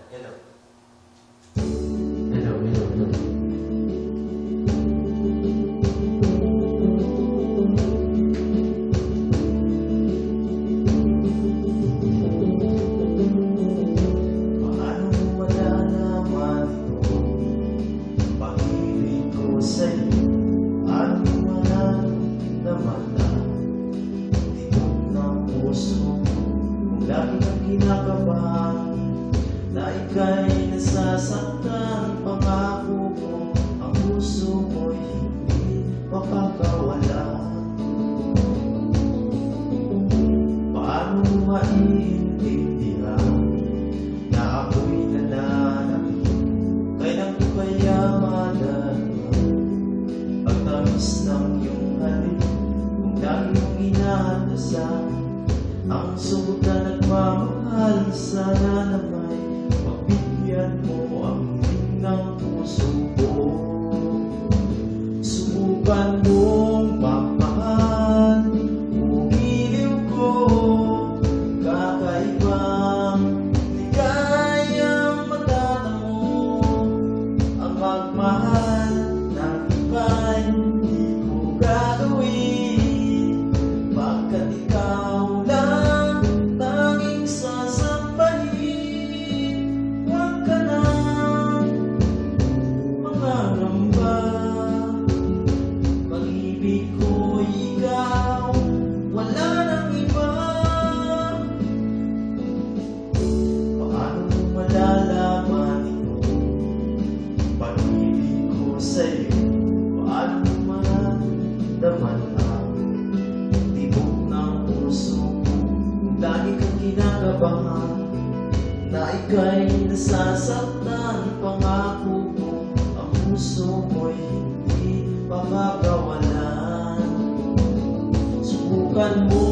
Hello. Hello, hello, hello. Paano wala naman ito? Pag-ibig ko sa'yo at maramdaman na tibok ng puso kung lagi kang kinakabahan na ika'y nasasaktan. Pangako ko ang puso mo'y hindi makakawala. Paano maiintindihan na ako'y nananakit? Kailan ko kaya madalaman ang tamis ng iyong halik? Kung lagi mong inadasal ang sumunod at mamahal, sana na may pagbigyan mo ang himig ng puso ko. Subukan mong magmahal, umiliw ko, kakaibang ligayang matatamo. Ang magmahal ng iba'y hindi ko gagawin, pagkat ikaw lang tanging sasambahin. Huwag ka nang mangangamba, pag-ibig ko'y ikaw, wala nang iba. Paano mo malalaman ito? Pag-ibig ko sa'yo, paano mo maramdaman ang tibok ng puso ko kung lagi kang kinakabahan na ika'y nasasaktan? Pangako ko ang puso mo'y hindi makakawalan. Subukan mo